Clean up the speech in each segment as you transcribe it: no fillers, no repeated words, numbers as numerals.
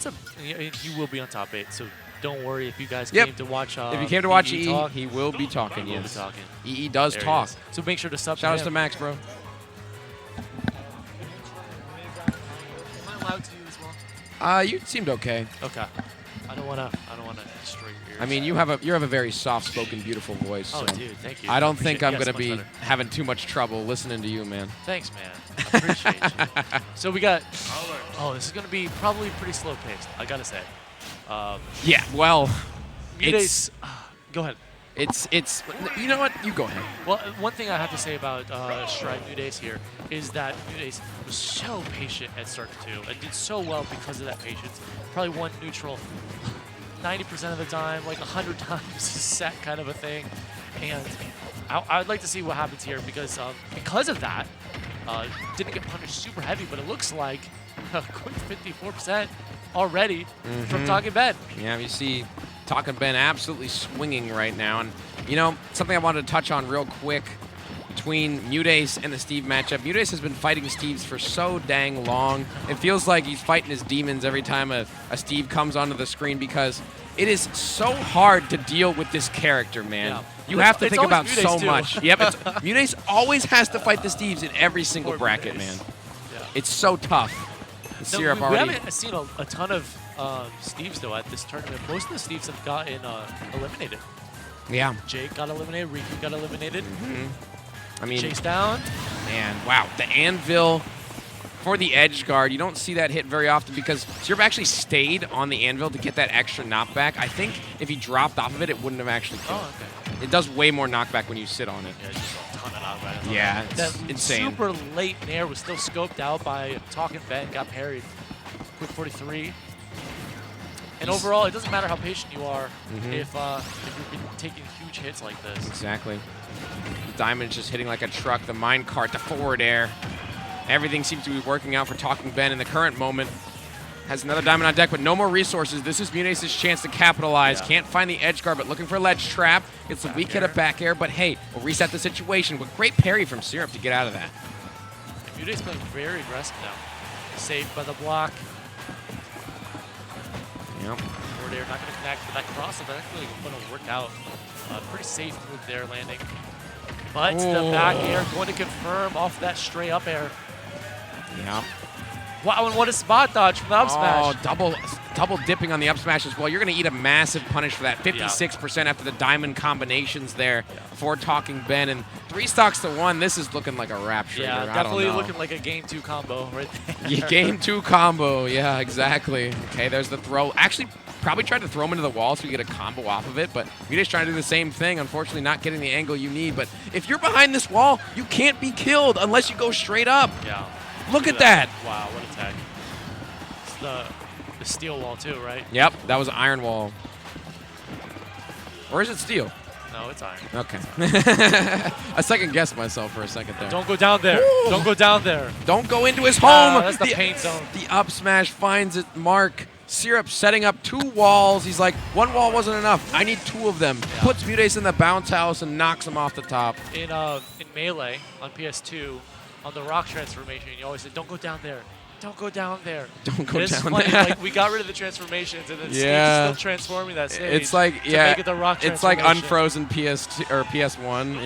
He will be on top 8, so don't worry if you guys came to watch. If you came to watch EE, talk, he will be talking. He will be talking. EE does There talk. So make sure to sub. Shout outs to Max, bro. Am I allowed to as well? You seemed okay. Okay. I don't wanna destroy your ears. I mean, you have a very soft-spoken, beautiful voice. Oh, so dude, thank you. I don't think I'm gonna much be better. having too much trouble listening to you, man. Thanks, man. I appreciate you. So we got. Oh, this is gonna be probably pretty slow paced. I gotta say. Yeah. Well, MuteAce. Go ahead. It's you know what? You go ahead. Well, one thing I have to say about Stride MuteAce here is that MuteAce was so patient at Cirque 2 and did so well because of that patience. Probably won neutral 90% of the time, like 100 times a set kind of a thing. And I'd like to see what happens here because of that, didn't get punished super heavy, but it looks like a quick 54% already from Talking Ben. Yeah, you see Talking Ben absolutely swinging right now. And, you know, something I wanted to touch on real quick between MuteAce and the Steve matchup. MuteAce has been fighting Steves for so dang long. It feels like he's fighting his demons every time a Steve comes onto the screen because it is so hard to deal with this character, man. Yeah. You have to think about MuteAce so too. much. Yep, MuteAce always has to fight the Steves in every single bracket, man. Yeah. It's so tough. No, we haven't seen a ton of Steves, though, at this tournament. Most of the Steves have gotten eliminated. Yeah. Jake got eliminated. Riku got eliminated. I mean, Chase down. Man, wow. The anvil for the edge guard. You don't see that hit very often because Cirque actually stayed on the anvil to get that extra knockback. I think if he dropped off of it, it wouldn't have actually killed. Oh, okay. It does way more knockback when you sit on it. Yeah, just a ton of knockback. Yeah, it's that insane. Super late nair was still scoped out by Talking Ben, got parried. Quick 43. And overall, it doesn't matter how patient you are if you've been taking huge hits like this. Exactly. The diamond's just hitting like a truck. The minecart, the forward air. Everything seems to be working out for Talking Ben in the current moment. Has another diamond on deck, but no more resources. This is MuteAce's chance to capitalize. Can't find the edge guard, but looking for a ledge trap. It's a weak hit of back air, but hey, we'll reset the situation. But great parry from Cirque to get out of that. MuteAce playing very aggressive now. Saved by the block. Yep. Forward air not going to connect, but that cross is actually going to work out. Pretty safe move there landing. But the back air going to confirm off that straight up air. Yeah. Wow, and what a spot dodge from the up smash. Oh, double dipping on the up smash as well. You're going to eat a massive punish for that. 56% after the diamond combinations there for Talking Ben. And 3 stocks to 1. This is looking like a wrap trigger. Yeah, definitely looking like a game 2 combo right there. Yeah, game 2 combo. Yeah, exactly. Okay, there's the throw. Actually, probably tried to throw him into the wall so you get a combo off of it, but you're just trying to do the same thing. Unfortunately, not getting the angle you need. But if you're behind this wall, you can't be killed unless you go straight up. Yeah. Look at that. Wow, what a tag. It's the steel wall too, right? Yep, that was iron wall. Or is it steel? No, it's iron. Okay. I second guessed myself for a second there. Don't go down there. Ooh. Don't go down there. Don't go into his home. That's the pain zone. The up smash finds its mark. Cirque setting up 2 walls. He's like, 1 wall wasn't enough. I need 2 of them. Yeah. Puts MuteAce in the bounce house and knocks him off the top. In Melee on PS2, on the rock transformation, you always said, "Don't go down there. Don't go down there." Don't go it's down funny, there. Like we got rid of the transformations, and then Stage is still transforming that stage. It's like to make it the rock it's like transformation. unfrozen PS2 or PS1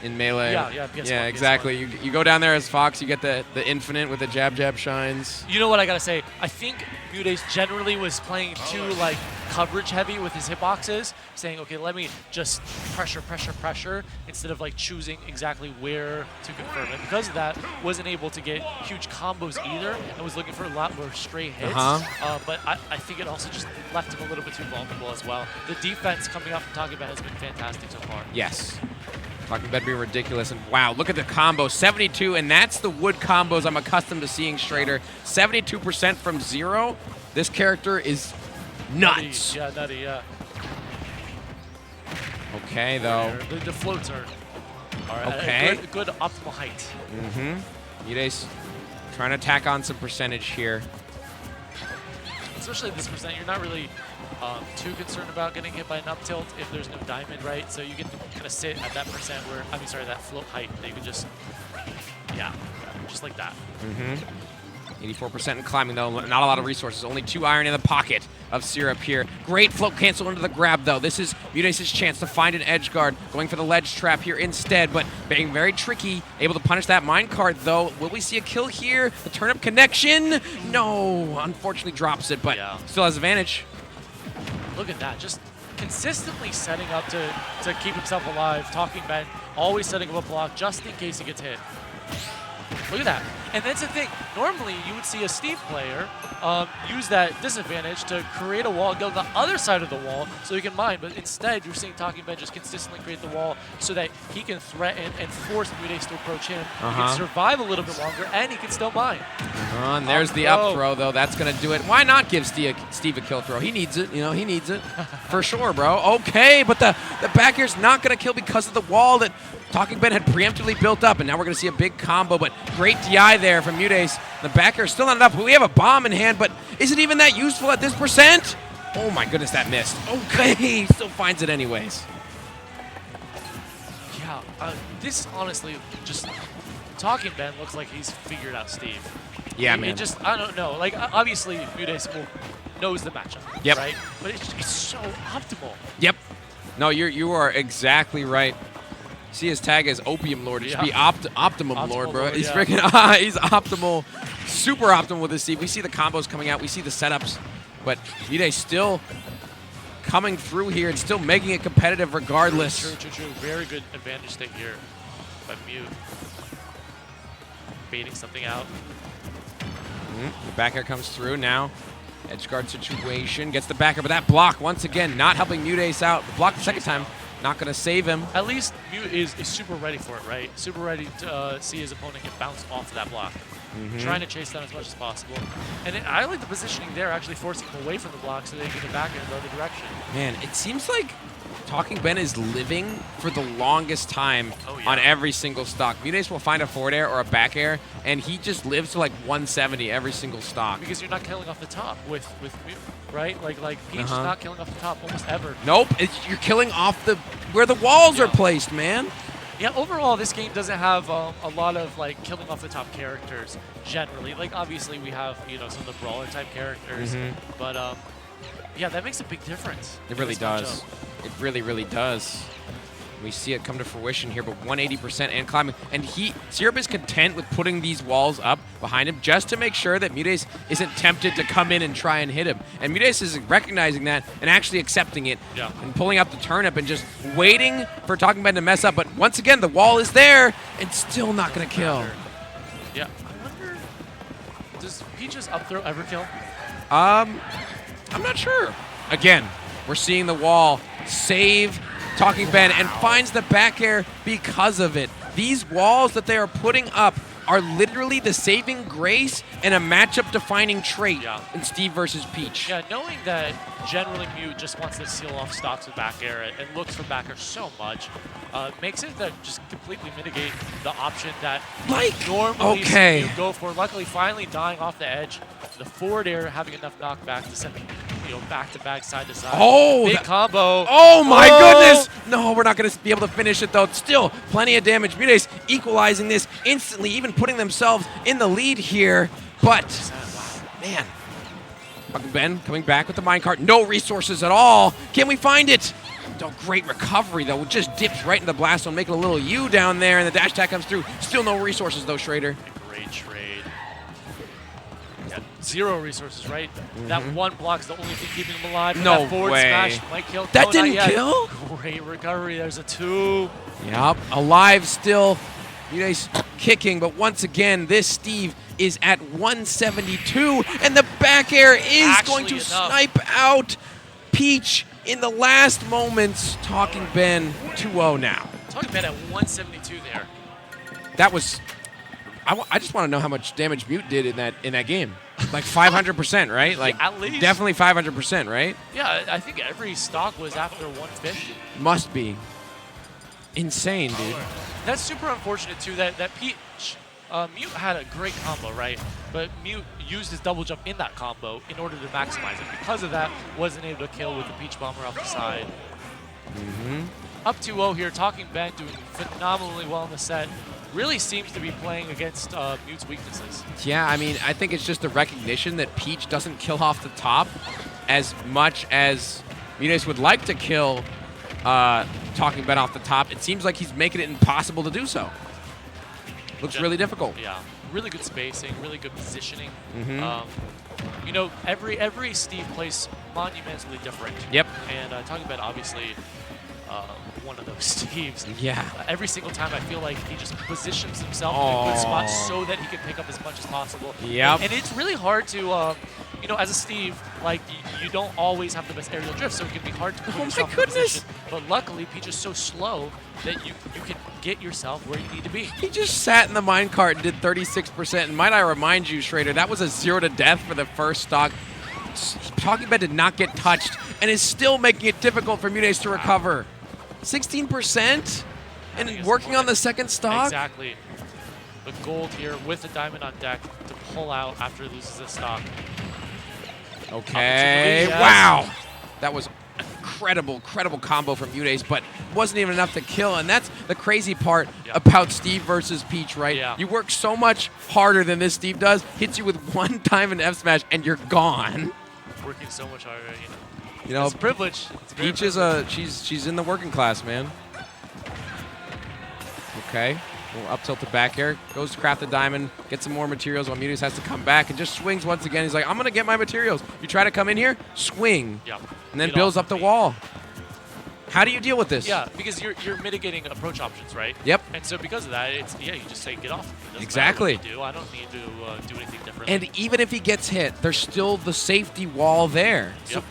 in Melee. Yeah, PS1, Yeah, exactly. PS1. You go down there as Fox, you get the infinite with the jab shines. You know what I gotta say? I think MuteAce generally was playing too like coverage heavy with his hitboxes, saying, okay, let me just pressure instead of like choosing exactly where to confirm. And because of that, wasn't able to get huge combos either, and was looking for a lot more straight hits. But I think it also just left him a little bit too vulnerable as well. The defense coming up from Talking Ben has been fantastic so far. Yes. Talking Ben being ridiculous, and wow, look at the combo, 72, and that's the wood combos I'm accustomed to seeing Schrader. 72% from 0. This character is nuts. Nutty. Yeah, nutty, yeah. Okay, though. The floats are okay. A good optimal height. MuteAce trying to tack on some percentage here. Especially at this percent, you're not really too concerned about getting hit by an up tilt if there's no diamond, right? So you get to kind of sit at that percent where, that float height that you can just, just like that. 84% in climbing, though. Not a lot of resources. Only 2 iron in the pocket of Syrup here. Great float cancel into the grab, though. This is MuteAce's chance to find an edge guard. Going for the ledge trap here instead, but being very tricky. Able to punish that minecart, though. Will we see a kill here? The turnip connection? No. Unfortunately drops it, but still has advantage. Look at that. Just consistently setting up to keep himself alive. Talking Ben, always setting up a block just in case he gets hit. Look at that. And that's the thing. Normally, you would see a Steve player use that disadvantage to create a wall and go to the other side of the wall so he can mine. But instead, you're seeing Talking Ben just consistently create the wall so that he can threaten and force MuteAce to approach him. He can survive a little bit longer, and he can still mine. And there's the up throw, though. That's going to do it. Why not give Steve a kill throw? He needs it. You know, he needs it. For sure, bro. Okay, but the back air's not going to kill because of the wall that Talking Ben had preemptively built up, and now we're going to see a big combo, but great DI there from MuteAce. The back air is still not enough. We have a bomb in hand, but is it even that useful at this percent? Oh my goodness, that missed. Okay, he still finds it anyways. Yeah, this honestly, just Talking Ben looks like he's figured out Steve. Yeah, man. I don't know. Like, obviously, MuteAce knows the matchup, right? But it's so optimal. Yep. No, you are exactly right. See his tag as Opium Lord. It should be Optimum Lord, bro. He's freaking he's optimal, super optimal with his Steve. We see the combos coming out. We see the setups, but MuteAce still coming through here and still making it competitive regardless. True. Very good advantage take here by Mute. Baiting something out. The back air comes through now. Edge guard situation. Gets the back air, but that block, once again, not helping MuteAce out. The block the second time. Not going to save him. At least Mute is super ready for it, right? Super ready to see his opponent get bounced off of that block. Trying to chase down as much as possible. And I like the positioning there, actually forcing him away from the block so they can get the back in the other direction. Man, it seems like Talking Ben is living for the longest time on every single stock. MuteAce will find a forward air or a back air, and he just lives to like 170 every single stock. Because you're not killing off the top with Mute, right? Like Peach is not killing off the top almost ever. Nope, you're killing off where the walls are placed, man. Yeah, overall, this game doesn't have a lot of like killing off the top characters generally. Like obviously we have some of the brawler type characters, but yeah, that makes a big difference. It really does. It really, really does. We see it come to fruition here, but 180% and climbing. And Syrup is content with putting these walls up behind him just to make sure that MuteAce isn't tempted to come in and try and hit him. And MuteAce is recognizing that and actually accepting it and pulling out the turnip and just waiting for Talking Ben to mess up. But once again, the wall is there and still not going to kill. Yeah. I wonder, does Peach's up throw ever kill? I'm not sure. Again, we're seeing the wall save Talking Ben and finds the back air because of it. These walls that they are putting up are literally the saving grace and a matchup-defining trait in Steve versus Peach. Yeah, knowing that generally Mute just wants to seal off stocks with back air and looks for back air so much, makes it that just completely mitigate the option that normally Mute go for. Luckily, finally dying off the edge, the forward air having enough knockback to send back-to-back, side-to-side. Oh! Big combo. Oh, my goodness! No, we're not going to be able to finish it, though. Still, plenty of damage. MuteAce equalizing this instantly, even putting themselves in the lead here. But, man, Talking Ben coming back with the minecart. No resources at all. Can we find it? Oh, great recovery, though. It just dips right in the blast zone, making a little U down there, and the dash attack comes through. Still no resources, though, Schrader. Great trade. Zero resources, right? That one block is the only thing keeping him alive. No that forward way. Smash might kill. That didn't kill? Great recovery. There's a 2. Yep, alive still. MuteAce kicking, but once again, this Steve is at 172, and the back air is going to snipe out Peach in the last moments. Talking Ben 2-0 now. Talking Ben at 172 there. That was... I just want to know how much damage Mute did in that game. Like 500%, right? Like at least. Definitely 500%, right? Yeah, I think every stock was after 150. Must be. Insane, dude. That's super unfortunate too. That Peach, Mute had a great combo, right? But Mute used his double jump in that combo in order to maximize it. Because of that, wasn't able to kill with the Peach Bomber off the side. Up 2-0 here. Talking Ben doing phenomenally well in the set. really seems to be playing against Mute's weaknesses. Yeah, I mean, I think it's just the recognition that Peach doesn't kill off the top as much as MuteAce would like to kill Talking Ben off the top. It seems like he's making it impossible to do so. Looks really difficult. Yeah, really good spacing, really good positioning. Mm-hmm. You know, every Steve plays monumentally different. Yep. And Talking Ben obviously one of those Steves. Yeah. Every single time I feel like he just positions himself in a good spot so that he can pick up as much as possible. Yep. And it's really hard to, you know, as a Steve, like you don't always have the best aerial drift, so it can be hard to put yourself in position. But luckily, Peach is so slow that you can get yourself where you need to be. He just sat in the minecart and did 36%. And might I remind you, Schrader, that was a 0 to death for the first stock. Talking Ben did not get touched and is still making it difficult for MuteAce to recover. 16% and working on the second stock? Exactly. The gold here with the diamond on deck to pull out after he loses this stock. Okay. Yes. Wow. That was incredible combo from MuteAce, but wasn't even enough to kill. And that's the crazy part about Steve versus Peach, right? Yeah. You work so much harder than this Steve does, hits you with one diamond F smash, and you're gone. Working so much harder, you know. You know, It's a privilege. It's Peach is she's in the working class, man. Okay. Little up tilted back air. Goes to craft the diamond, get some more materials while MuteAce has to come back and just swings once again. He's like, I'm gonna get my materials. You try to come in here, swing. Yeah. And then builds up the wall. How do you deal with this? Yeah, because you're mitigating approach options, right? Yep. And so because of that, it's you just say get off. It doesn't Exactly. matter what you do. I don't need to do anything differently. And even if he gets hit, there's still the safety wall there. So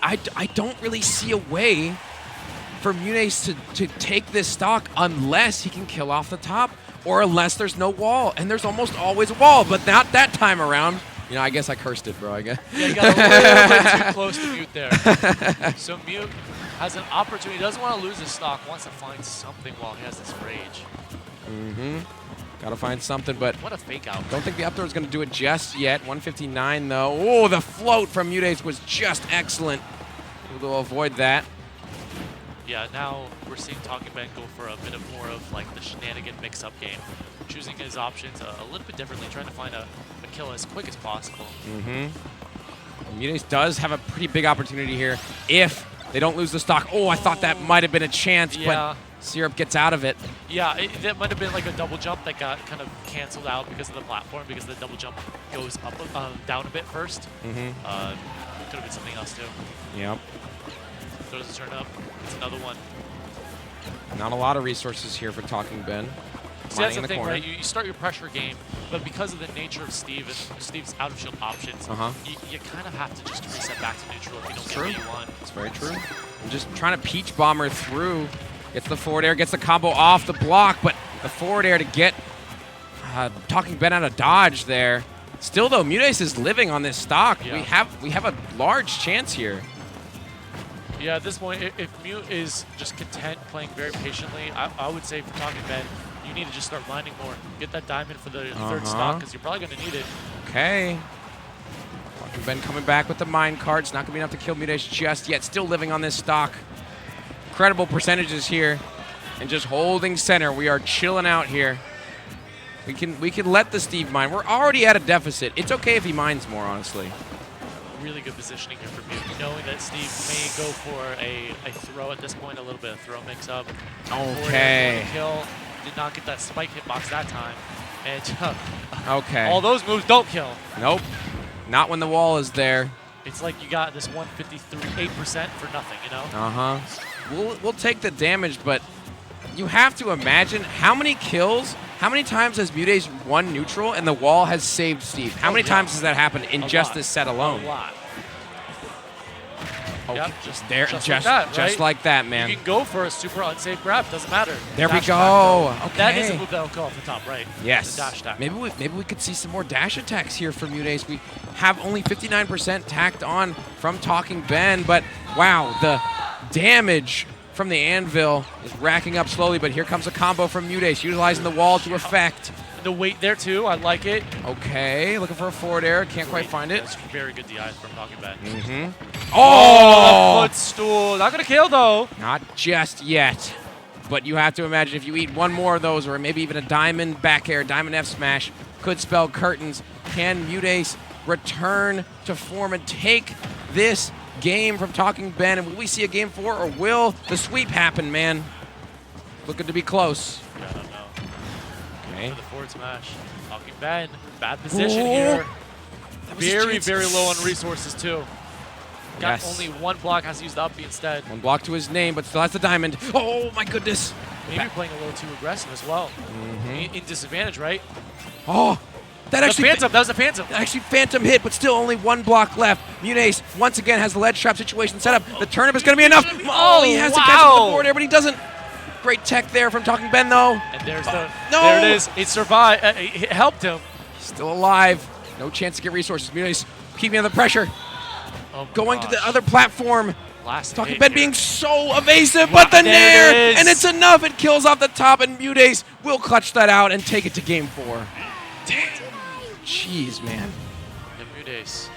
I don't really see a way for MuteAce to take this stock unless he can kill off the top or unless there's no wall. And there's almost always a wall, but not that time around. You know, I guess I cursed it, bro, I guess. Yeah, you got a little bit too close to Mute there. So Mute has an opportunity. He doesn't want to lose his stock. Wants to find something while he has this rage. Mm-hmm. Got to find something, but what a fake out. Don't think the up throw is going to do it just yet. 159, though. Oh, the float from MuteAce was just excellent. We'll avoid that. Yeah, now we're seeing Talking Ben go for a bit of more of like the shenanigan mix-up game. Choosing his options a little bit differently, trying to find a kill as quick as possible. Mm-hmm. MuteAce does have a pretty big opportunity here if they don't lose the stock. Oh, I thought that might have been a chance, but Syrup gets out of it. Yeah, that might have been like a double jump that got kind of canceled out because of the platform, because the double jump goes up, down a bit first. Mm-hmm. Could have been something else too. Yep. Throws the turn up. It's another one. Not a lot of resources here for Talking Ben. See, that's the thing, right? You start your pressure game, but because of the nature of Steve and Steve's out-of-shield options, you kind of have to just reset back to neutral if you don't get what you want. It's very true. I'm just trying to peach bomber through. Gets the forward air, gets the combo off the block, but the forward air to get Talking Ben out of dodge there. Still, though, MuteAce is living on this stock. Yeah. We have a large chance here. Yeah, at this point, if Mute is just content playing very patiently, I would say for Talking Ben, you need to just start landing more. Get that diamond for the third stock, because you're probably going to need it. Okay. Talking Ben coming back with the mine cart. It's not going to be enough to kill MuteAce just yet. Still living on this stock. Incredible percentages here. And just holding center. We are chilling out here. We can let the Steve mine. We're already at a deficit. It's okay if he mines more, honestly. Really good positioning here for Mute, knowing that Steve may go for a throw at this point, a little bit of throw mix-up. Okay. Kill. Did not get that spike hitbox that time. And okay. All those moves don't kill. Nope. Not when the wall is there. It's like you got this 153.8% for nothing, you know? We'll take the damage, but you have to imagine how many kills, how many times has MuteAce won neutral and the wall has saved Steve? How many times has that happened in just this set alone? A lot. Okay. Yep. Just like that, man. You can go for a super unsafe grab. Doesn't matter. There we go. Okay. That is a move that'll go off the top, right? Yes. The dash attack. Maybe we could see some more dash attacks here from MuteAce. We have only 59% tacked on from Talking Ben, but wow, the damage from the anvil is racking up slowly, but here comes a combo from MuteAce, utilizing the wall to effect. The weight there, too. I like it. Okay, looking for a forward air. Can't quite find it. That's very good DI from Talking Ben. Oh! Footstool. Not going to kill, though. Not just yet. But you have to imagine if you eat one more of those, or maybe even a diamond back air, diamond F smash, could spell curtains. Can MuteAce return to form and take this game from Talking Ben? And will we see a game 4, or will the sweep happen, man? Looking to be close. Yeah, I don't know. Okay. For the forward smash. Talking Ben. Bad position here. Very, very low on resources, too. Got only one block, has to use the up B instead. One block to his name, but still has the diamond. Oh, my goodness. Maybe playing a little too aggressive as well. In disadvantage, right? Oh, that was a Phantom. Actually, Phantom hit, but still only one block left. MuteAce once again has the ledge trap situation set up. The turnip is going to be enough. Oh, he has to catch up the board there, but he doesn't. Great tech there from Talking Ben, though. And there's there it is. It survived. It helped him. Still alive. No chance to get resources. MuteAce keeping under pressure. Oh Going to the other platform. Talking Ben here. being so evasive, but the nair, and it's enough. It kills off the top, and MuteAce will clutch that out and take it to game 4. Damn. Jeez, man. And MuteAce,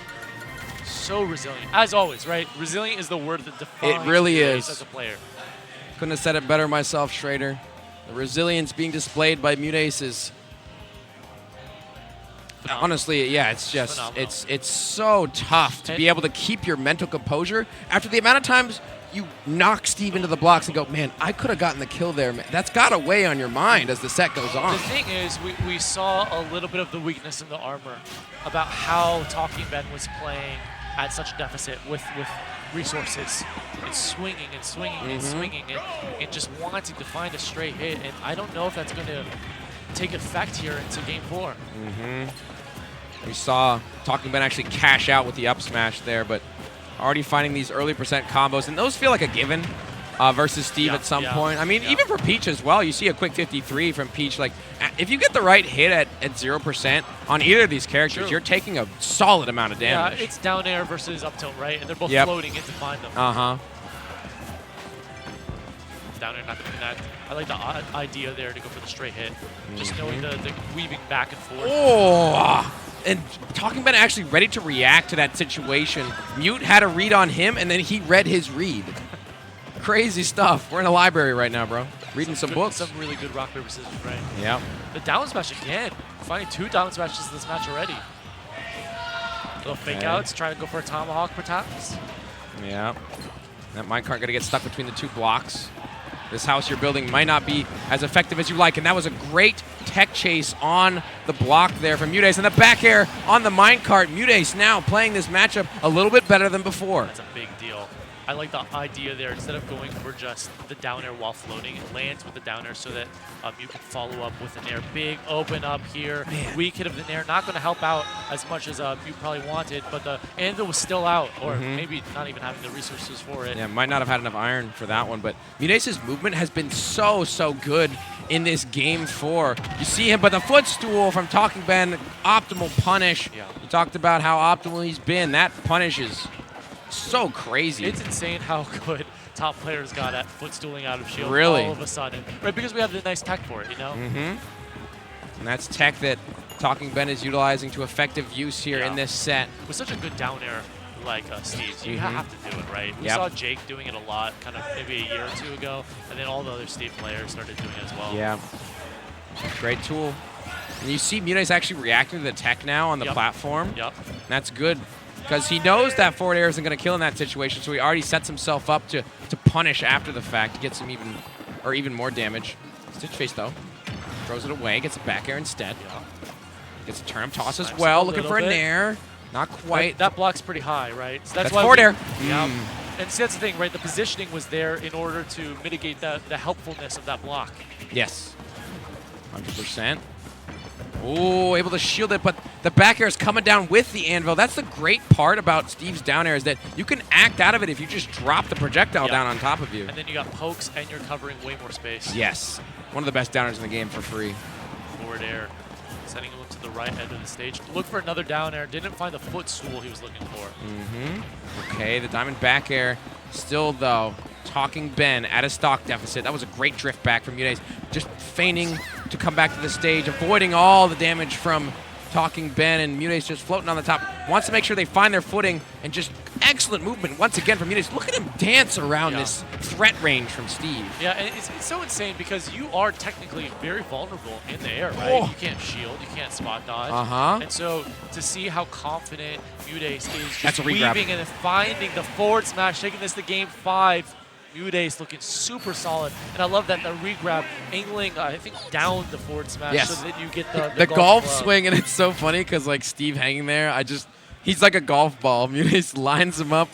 so resilient, as always, right? Resilient is the word that defines it really MuteAce is as a player. Couldn't have said it better myself, Schrader. The resilience being displayed by MuteAce is honestly, yeah, it's just it's so tough to be able to keep your mental composure after the amount of times you knock Steve into the blocks and go, man, I could have gotten the kill there. Man. That's got to weigh on your mind as the set goes on. The thing is, we saw a little bit of the weakness in the armor about how Talking Ben was playing at such a deficit with resources and swinging and swinging and swinging and just wanting to find a straight hit. And I don't know if that's going to take effect here into game 4. We saw Talking Ben actually cash out with the up smash there, but already finding these early percent combos, and those feel like a given versus Steve at some point. I mean, even for Peach as well, you see a quick 53 from Peach. Like, if you get the right hit at 0% on either of these characters, you're taking a solid amount of damage. Yeah, it's down air versus up tilt, right? And they're both floating in to find them. Down air, not to connect. I like the idea there to go for the straight hit. Just knowing the weaving back and forth. Oh! And Talking Ben actually ready to react to that situation. Mute had a read on him, and then he read his read. Crazy stuff. We're in a library right now, bro. Reading some books. Some really good rock, paper, scissors, right? Yeah. The down smash again. Finding 2 down smashes in this match already. Little fake outs, trying to go for a tomahawk perhaps. Yeah. That minecart going to get stuck between the 2 blocks. This house you're building might not be as effective as you like, and that was a great tech chase on the block there from MuteAce, and the back air on the minecart. MuteAce now playing this matchup a little bit better than before. That's a big deal. I like the idea there. Instead of going for just the down air while floating, it lands with the down air so that you can follow up with an air. Big open up here. Weak hit of the nair. Not going to help out as much as you probably wanted, but the anvil was still out, or maybe not even having the resources for it. Yeah, might not have had enough iron for that one, but MuteAce's movement has been so good in this game 4. You see him, but the footstool from Talking Ben, optimal punish. Yeah. You talked about how optimal he's been. That punish is so crazy. It's insane how good top players got at footstooling out of shield really? All of a sudden. Right, because we have the nice tech for it, you know? And that's tech that Talking Ben is utilizing to effective use here in this set. With such a good down air like Steve, you have to do it, right? We saw Jake doing it a lot, kind of maybe a year or 2 ago, and then all the other Steve players started doing it as well. Yeah. Great tool. And you see MuteAce actually reacting to the tech now on the platform. Yep. And that's good, because he knows that forward air isn't going to kill in that situation, so he already sets himself up to punish after the fact to get some even more damage. Stitch face though, throws it away, gets a back air instead. Gets a turnip toss as well, looking for a nair. Not quite. That block's pretty high, right? So that's why forward air. Yeah. And see, that's the thing, right? The positioning was there in order to mitigate the helpfulness of that block. Yes. 100%. Oh, able to shield it, but the back air is coming down with the anvil. That's the great part about Steve's down air, is that you can act out of it if you just drop the projectile down on top of you. And then you got pokes, and you're covering way more space. Yes. One of the best downers in the game for free. Forward air. Sending him to the right end of the stage. Look for another down air. Didn't find the footstool he was looking for. Okay, the diamond back air. Still, though, Talking Ben at a stock deficit. That was a great drift back from MuteAce. Just feigning to come back to the stage, avoiding all the damage from Talking Ben, and MuteAce just floating on the top. Wants to make sure they find their footing, and just excellent movement once again from MuteAce. Look at him dance around this threat range from Steve. Yeah, and it's so insane because you are technically very vulnerable in the air, right? Oh. You can't shield, you can't spot dodge. And so to see how confident MuteAce is just weaving and finding the forward smash, taking this to game 5. MuteAce looking super solid, and I love that the regrab angling, I think, down the forward smash so that you get the golf swing, and it's so funny because like Steve hanging there, he's like a golf ball. MuteAce lines him up,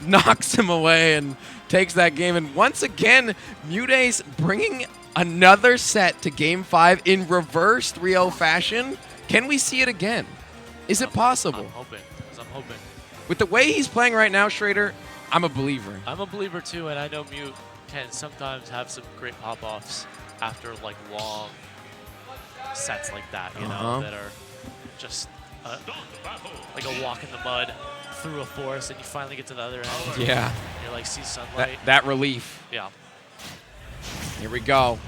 knocks him away, and takes that game. And once again, MuteAce bringing another set to game 5 in reverse 3-0 fashion. Can we see it again? Is it possible? I'm hoping. With the way he's playing right now, Schrader, I'm a believer. I'm a believer too, and I know Mute can sometimes have some great pop-offs after like long sets like that, you know, that are just like a walk in the mud through a forest, and you finally get to the other end. Yeah. You're like, see sunlight. That relief. Yeah. Here we go.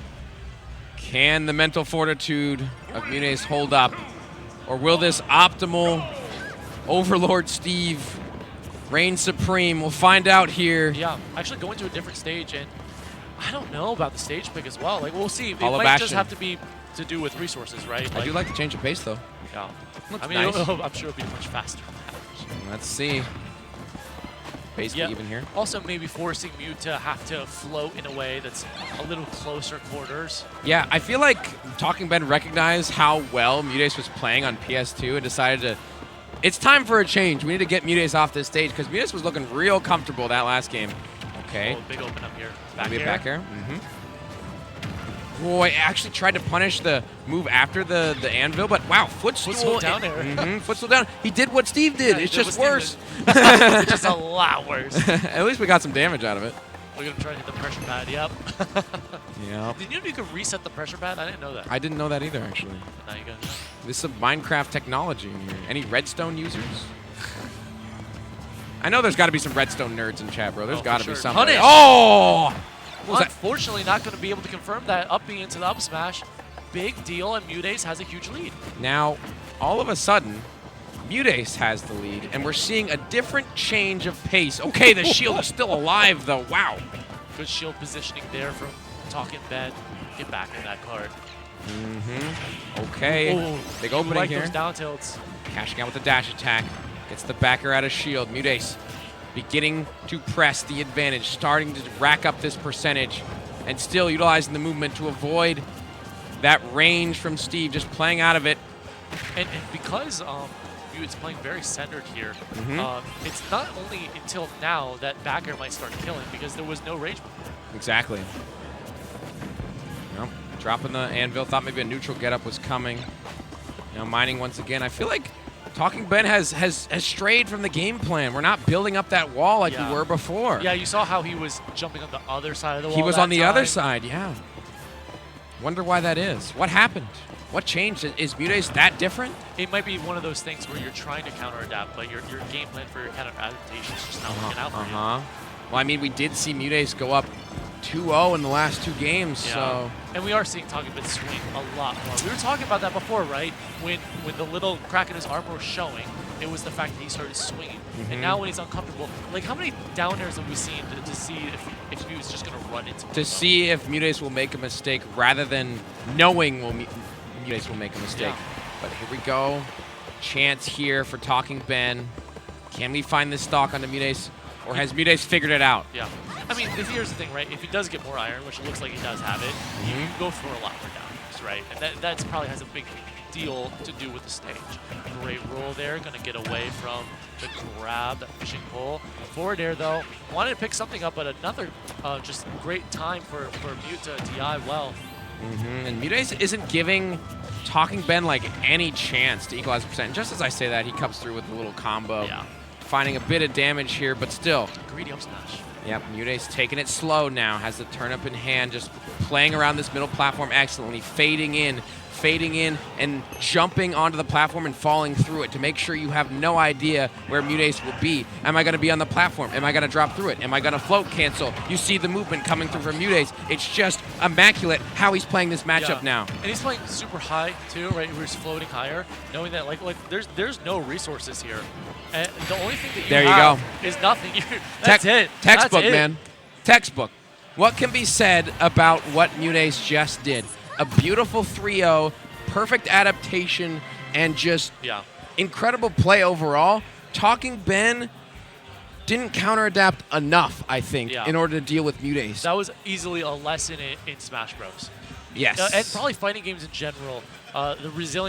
Can the mental fortitude of MuteAce hold up, or will this optimal Overlord Steve reign supreme? We'll find out here. Yeah, actually going to a different stage, and I don't know about the stage pick as well. Like, we'll see. It Hollow might Bastion. just have to be to do with resources, right? I do like the change of pace, though. Yeah. Looks I mean, nice. I'm sure it'll be much faster. Let's see. Pace even here. Also, maybe forcing Mute to have to float in a way that's a little closer quarters. Yeah, I feel like Talking Ben recognized how well MuteAce was playing on PS2 and decided to, it's time for a change. We need to get MuteAce off this stage because MuteAce was looking real comfortable that last game. Okay. Oh, big open up here. Back air. Boy, actually tried to punish the move after the anvil, but wow, footstool down there. Footstool down. He did what Steve did. It's just worse. It's just a lot worse. At least we got some damage out of it. Look at him trying to hit the pressure pad. Yep. Yep. Did you know you could reset the pressure pad? I didn't know that. I didn't know that either, actually. Now you go. This is some Minecraft technology in here. Any redstone users? I know there's got to be some redstone nerds in chat, bro. There's got to be somebody. Oh! Unfortunately, not going to be able to confirm that up B into the up smash. Big deal, and MuteAce has a huge lead. Now, all of a sudden, MuteAce has the lead, and we're seeing a different change of pace. Okay, the shield is still alive, though. Wow. Good shield positioning there from Talking Ben. Get back in that card. Okay. Ooh, big opening like here. Those down tilts. Cashing out with the dash attack. Gets the backer out of shield. MuteAce beginning to press the advantage, starting to rack up this percentage, and still utilizing the movement to avoid that range from Steve, just playing out of it. And because Mute's playing very centered here, it's not only until now that backer might start killing, because there was no rage before. Exactly. Well, dropping the anvil, thought maybe a neutral getup was coming. Now mining once again. I feel like Talking Ben has strayed from the game plan. We're not building up that wall like we were before. Yeah, you saw how he was jumping on the other side of the wall. He was on the other side, yeah. Wonder why that is. What happened? What changed? Is MuteAce that different? It might be one of those things where you're trying to counter-adapt, but your game plan for your counter-adaptation is just not working out for you. Well, I mean, we did see MuteAce go up 2-0 in the last 2 games, so... And we are seeing Talking Ben swing a lot more. We were talking about that before, right? When the little crack in his armor was showing, it was the fact that he started swinging. And now when he's uncomfortable, like how many down airs have we seen to see if he was just going to run into him? To see if MuteAce will make a mistake rather than knowing MuteAce will make a mistake. Yeah. But here we go. Chance here for Talking Ben. Can we find this stock onto MuteAce? Or has MuteAce figured it out? Yeah. I mean, here's the thing, right? If he does get more iron, which it looks like he does have it, you can go for a lot more down airs, right? And that probably has a big deal to do with the stage. Great roll there, gonna get away from the grab, that fishing pole. Forward air though, wanted to pick something up, but another just great time for Mute to DI well. And MuteAce isn't giving Talking Ben like any chance to equalize the percent. Just as I say that, he comes through with a little combo. Yeah. Finding a bit of damage here, but still. Greedy up smash. Yep, MuteAce taking it slow now, has the turnip in hand, just playing around this middle platform excellently, fading in, fading in and jumping onto the platform and falling through it to make sure you have no idea where MuteAce will be. Am I going to be on the platform? Am I going to drop through it? Am I going to float cancel? You see the movement coming through from MuteAce. It's just immaculate how he's playing this matchup now. And he's playing super high too, right? We're just floating higher, knowing that like there's no resources here. And the only thing that you have is nothing. That's it. Textbook, That's it. man. Textbook. What can be said about what MuteAce just did? A beautiful 3-0, perfect adaptation, and just incredible play overall. Talking Ben didn't counter-adapt enough, I think, in order to deal with MuteAce. That was easily a lesson in Smash Bros. Yes. And probably fighting games in general. The resilience